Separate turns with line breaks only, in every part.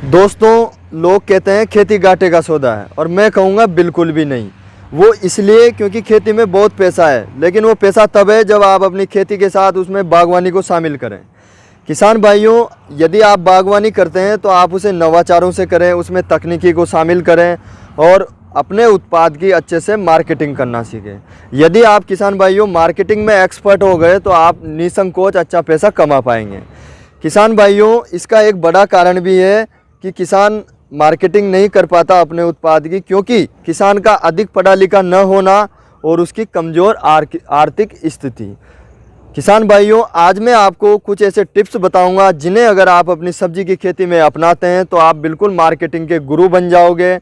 दोस्तों, लोग कहते हैं खेती घाटे का सौदा है और मैं कहूँगा बिल्कुल भी नहीं। वो इसलिए क्योंकि खेती में बहुत पैसा है, लेकिन वो पैसा तब है जब आप अपनी खेती के साथ उसमें बागवानी को शामिल करें। किसान भाइयों, यदि आप बागवानी करते हैं तो आप उसे नवाचारों से करें, उसमें तकनीकी को शामिल करें और अपने उत्पाद की अच्छे से मार्केटिंग करना सीखें। यदि आप किसान भाइयों मार्केटिंग में एक्सपर्ट हो गए तो आप निसंकोच अच्छा पैसा कमा पाएंगे। किसान भाइयों, इसका एक बड़ा कारण भी है कि किसान मार्केटिंग नहीं कर पाता अपने उत्पाद की, क्योंकि किसान का अधिक पढ़ा लिखा न होना और उसकी कमज़ोर आर्थिक स्थिति। किसान भाइयों, आज मैं आपको कुछ ऐसे टिप्स बताऊंगा जिन्हें अगर आप अपनी सब्जी की खेती में अपनाते हैं तो आप बिल्कुल मार्केटिंग के गुरु बन जाओगे।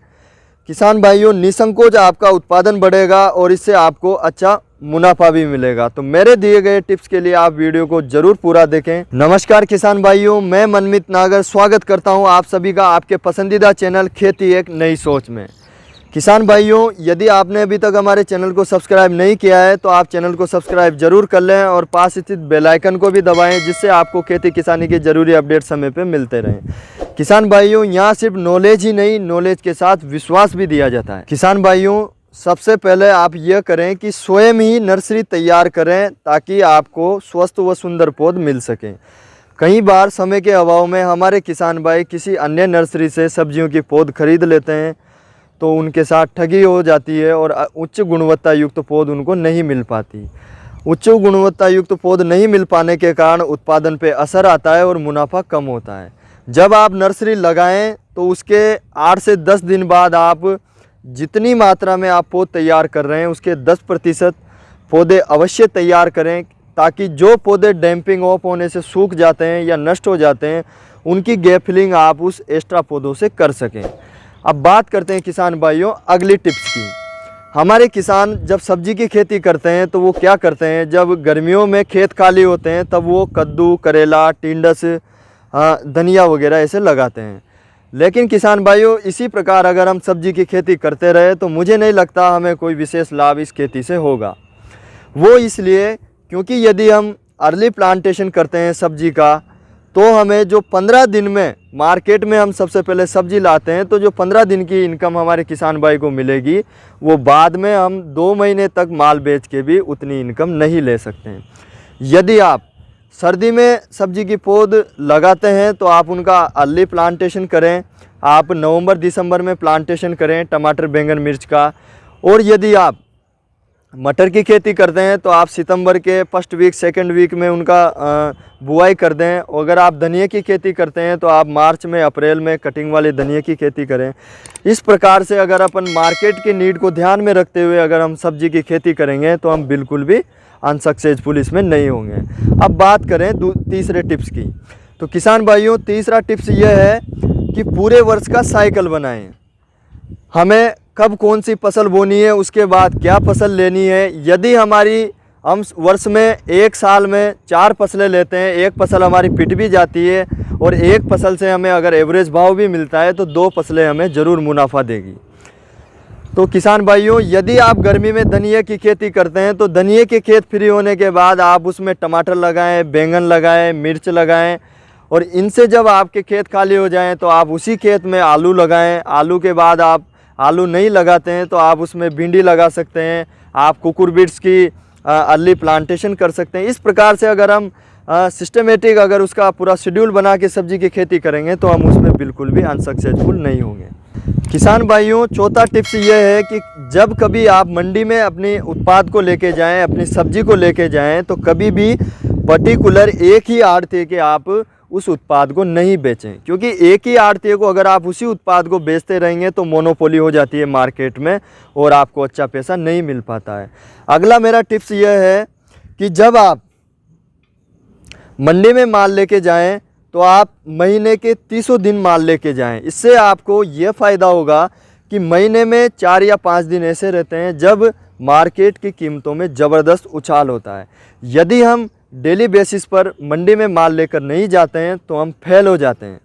किसान भाइयों, निसंकोच आपका उत्पादन बढ़ेगा और इससे आपको अच्छा मुनाफा भी मिलेगा। तो मेरे दिए गए टिप्स के लिए आप वीडियो को जरूर पूरा देखें। नमस्कार किसान भाइयों, मैं मनमित नागर स्वागत करता हूं आप सभी का आपके पसंदीदा चैनल खेती एक नई सोच में। किसान भाइयों, यदि आपने अभी तक हमारे चैनल को सब्सक्राइब नहीं किया है तो आप चैनल को सब्सक्राइब जरूर कर लें और पास स्थित बेल आइकन को भी दबाएं, जिससे आपको खेती किसानी के जरूरी अपडेट समय पे मिलते रहें। किसान भाइयों, यहाँ सिर्फ नॉलेज ही नहीं, नॉलेज के साथ विश्वास भी दिया जाता है। किसान भाइयों, सबसे पहले आप यह करें कि स्वयं ही नर्सरी तैयार करें ताकि आपको स्वस्थ व सुंदर पौध मिल सकें। कई बार समय के अभाव में हमारे किसान भाई किसी अन्य नर्सरी से सब्जियों की पौध खरीद लेते हैं, तो उनके साथ ठगी हो जाती है और उच्च गुणवत्ता युक्त पौध उनको नहीं मिल पाती। उच्च गुणवत्ता युक्त पौध नहीं मिल पाने के कारण उत्पादन पे असर आता है और मुनाफा कम होता है। जब आप नर्सरी लगाएं तो उसके 8 से 10 दिन बाद आप जितनी मात्रा में आप पौध तैयार कर रहे हैं उसके 10% पौधे अवश्य तैयार करें, ताकि जो पौधे डैम्पिंग ऑफ होने से सूख जाते हैं या नष्ट हो जाते हैं उनकी गैप फिलिंग आप उस एक्स्ट्रा पौधों से कर सकें। अब बात करते हैं किसान भाइयों अगली टिप्स की। हमारे किसान जब सब्जी की खेती करते हैं तो वो क्या करते हैं, जब गर्मियों में खेत खाली होते हैं तब वो कद्दू, करेला, टिंडस, धनिया वगैरह ऐसे लगाते हैं। लेकिन किसान भाइयों, इसी प्रकार अगर हम सब्जी की खेती करते रहे तो मुझे नहीं लगता हमें कोई विशेष लाभ इस खेती से होगा। वो इसलिए क्योंकि यदि हम अर्ली प्लांटेशन करते हैं सब्जी का तो हमें जो 15 दिन में मार्केट में हम सबसे पहले सब्जी लाते हैं, तो जो 15 दिन की इनकम हमारे किसान भाई को मिलेगी वो बाद में हम 2 महीने तक माल बेच के भी उतनी इनकम नहीं ले सकते हैं। यदि आप सर्दी में सब्जी की पौध लगाते हैं तो आप उनका अर्ली प्लांटेशन करें। आप नवंबर दिसंबर में प्लांटेशन करें टमाटर, बैंगन, मिर्च का। और यदि आप मटर की खेती करते हैं तो आप सितंबर के फर्स्ट वीक, सेकंड वीक में उनका बुआई कर दें। अगर आप धनिया की खेती करते हैं तो आप मार्च में, अप्रैल में कटिंग वाली धनिया की खेती करें। इस प्रकार से अगर अपन मार्केट की नीड को ध्यान में रखते हुए अगर हम सब्जी की खेती करेंगे तो हम बिल्कुल भी अनसक्सेसफुल इसमें नहीं होंगे। अब बात करें तीसरे टिप्स की। तो किसान भाइयों, तीसरा टिप्स यह है कि पूरे वर्ष का साइकिल बनाएं। हमें कब कौन सी फसल बोनी है, उसके बाद क्या फसल लेनी है। यदि हम वर्ष में, एक साल में 4 फसलें लेते हैं, एक फसल हमारी पिट भी जाती है और एक फसल से हमें अगर एवरेज भाव भी मिलता है तो 2 फसलें हमें ज़रूर मुनाफा देगी। तो किसान भाइयों, यदि आप गर्मी में धनिया की खेती करते हैं तो धनिया के खेत फ्री होने के बाद आप उसमें टमाटर लगाएं, बैंगन लगाएं, मिर्च लगाएं। और इनसे जब आपके खेत खाली हो जाएं तो आप उसी खेत में आलू लगाएं। आलू के बाद आप आलू नहीं लगाते हैं तो आप उसमें भिंडी लगा सकते हैं। आप कुकुरबिट्स की अर्ली प्लांटेशन कर सकते हैं। इस प्रकार से अगर हम सिस्टमेटिक अगर उसका पूरा शेड्यूल बना के सब्जी की खेती करेंगे तो हम उसमें बिल्कुल भी अनसक्सेसफुल नहीं होंगे। किसान भाइयों, चौथा टिप्स ये है कि जब कभी आप मंडी में अपने उत्पाद को लेके जाएं, अपनी सब्जी को लेके जाएं, तो कभी भी पर्टिकुलर एक ही आड़ती के आप उस उत्पाद को नहीं बेचें, क्योंकि एक ही आड़ती को अगर आप उसी उत्पाद को बेचते रहेंगे तो मोनोपोली हो जाती है मार्केट में और आपको अच्छा पैसा नहीं मिल पाता है। अगला मेरा टिप्स यह है कि जब आप मंडी में माल लेके जाएं तो आप महीने के 30 दिन माल लेके जाएं। इससे आपको ये फ़ायदा होगा कि महीने में 4 या 5 दिन ऐसे रहते हैं जब मार्केट की कीमतों में ज़बरदस्त उछाल होता है। यदि हम डेली बेसिस पर मंडी में माल लेकर नहीं जाते हैं तो हम फेल हो जाते हैं।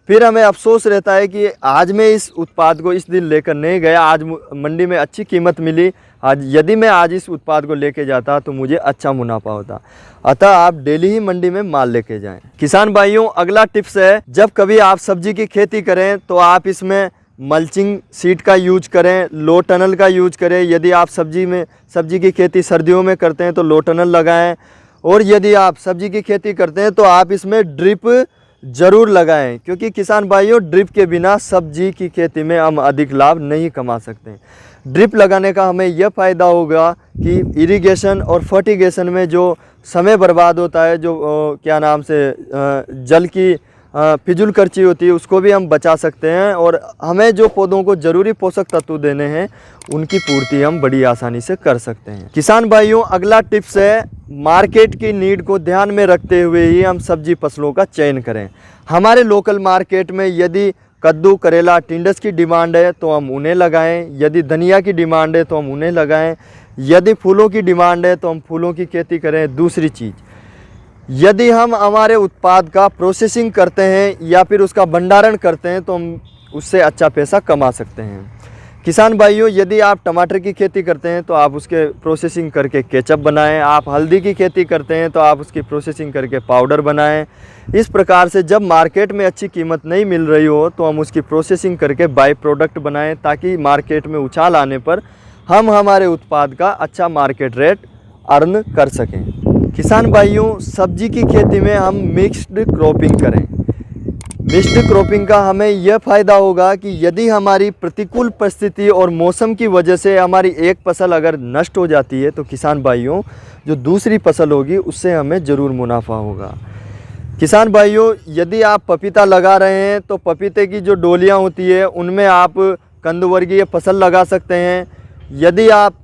फिर हमें अफसोस रहता है कि आज मैं इस उत्पाद को इस दिन लेकर नहीं गया, आज मंडी में अच्छी कीमत मिली, आज यदि मैं आज इस उत्पाद को लेके जाता तो मुझे अच्छा मुनाफा होता। अतः आप डेली ही मंडी में माल लेके जाएं। किसान भाइयों, अगला टिप्स है, जब कभी आप सब्जी की खेती करें तो आप इसमें मल्चिंग सीट का यूज करें, लो टनल का यूज करें। यदि आप सब्जी की खेती सर्दियों में करते हैं तो लो टनल लगाएं, और यदि आप सब्जी की खेती करते हैं तो आप इसमें ड्रिप ज़रूर लगाएं, क्योंकि किसान भाइयों ड्रिप के बिना सब्जी की खेती में हम अधिक लाभ नहीं कमा सकते। ड्रिप लगाने का हमें यह फ़ायदा होगा कि इरिगेशन और फर्टिगेशन में जो समय बर्बाद होता है, जो जल की फिजूल खर्ची होती है, उसको भी हम बचा सकते हैं, और हमें जो पौधों को ज़रूरी पोषक तत्व देने हैं उनकी पूर्ति हम बड़ी आसानी से कर सकते हैं। किसान भाइयों, अगला टिप्स है, मार्केट की नीड को ध्यान में रखते हुए ही हम सब्जी फसलों का चयन करें। हमारे लोकल मार्केट में यदि कद्दू, करेला, टिंडस की डिमांड है तो हम उन्हें लगाएं, यदि धनिया की डिमांड है तो हम उन्हें लगाएं, यदि फूलों की डिमांड है तो हम फूलों की खेती करें। दूसरी चीज़, यदि हम हमारे उत्पाद का प्रोसेसिंग करते हैं या फिर उसका भंडारण करते हैं तो हम उससे अच्छा पैसा कमा सकते हैं। किसान भाइयों, यदि आप टमाटर की खेती करते हैं तो आप उसके प्रोसेसिंग करके केचप बनाएं, आप हल्दी की खेती करते हैं तो आप उसकी प्रोसेसिंग करके पाउडर बनाएं। इस प्रकार से जब मार्केट में अच्छी कीमत नहीं मिल रही हो तो हम उसकी प्रोसेसिंग करके बाई प्रोडक्ट बनाएं, ताकि मार्केट में उछाल आने पर हम हमारे उत्पाद का अच्छा मार्केट रेट अर्न कर सकें। किसान भाइयों, सब्जी की खेती में हम मिक्स्ड क्रॉपिंग करें। मिक्स्ड क्रॉपिंग का हमें यह फ़ायदा होगा कि यदि हमारी प्रतिकूल परिस्थिति और मौसम की वजह से हमारी एक फसल अगर नष्ट हो जाती है तो किसान भाइयों, जो दूसरी फसल होगी उससे हमें ज़रूर मुनाफा होगा। किसान भाइयों, यदि आप पपीता लगा रहे हैं तो पपीते की जो डोलियाँ होती है उनमें आप कंदवर्गीय फसल लगा सकते हैं। यदि आप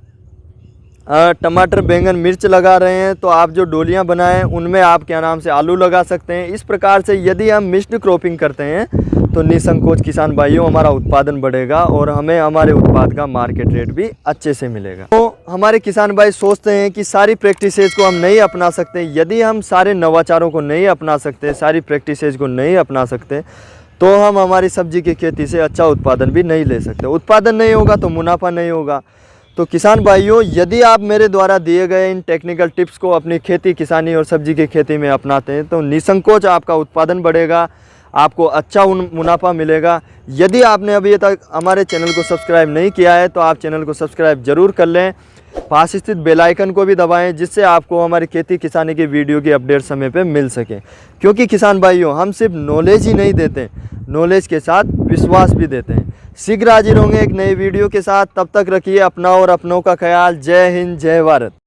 टमाटर, बैंगन, मिर्च लगा रहे हैं तो आप जो डोलियां बनाएं उनमें आप आलू लगा सकते हैं। इस प्रकार से यदि हम मिक्स्ड क्रॉपिंग करते हैं तो निसंकोच किसान भाइयों हमारा उत्पादन बढ़ेगा और हमें हमारे उत्पाद का मार्केट रेट भी अच्छे से मिलेगा। तो हमारे किसान भाई सोचते हैं कि सारी प्रैक्टिसेस को हम नहीं अपना सकते। यदि हम सारे नवाचारों को नहीं अपना सकते, सारी प्रैक्टिसेस को नहीं अपना सकते, तो हम हमारी सब्जी की खेती से अच्छा उत्पादन भी नहीं ले सकते। उत्पादन नहीं होगा तो मुनाफा नहीं होगा। तो किसान भाइयों, यदि आप मेरे द्वारा दिए गए इन टेक्निकल टिप्स को अपनी खेती, किसानी और सब्जी की खेती में अपनाते हैं तो निसंकोच आपका उत्पादन बढ़ेगा, आपको अच्छा मुनाफा मिलेगा। यदि आपने अभी तक हमारे चैनल को सब्सक्राइब नहीं किया है तो आप चैनल को सब्सक्राइब ज़रूर कर लें, पास स्थित बेल आइकन को भी दबाएं, जिससे आपको हमारी खेती किसानी की वीडियो की अपडेट समय पे मिल सके। क्योंकि किसान भाइयों, हम सिर्फ नॉलेज ही नहीं देते, नॉलेज के साथ विश्वास भी देते हैं। शीघ्र हाजिर होंगे एक नई वीडियो के साथ। तब तक रखिए अपना और अपनों का ख्याल। जय हिंद, जय भारत।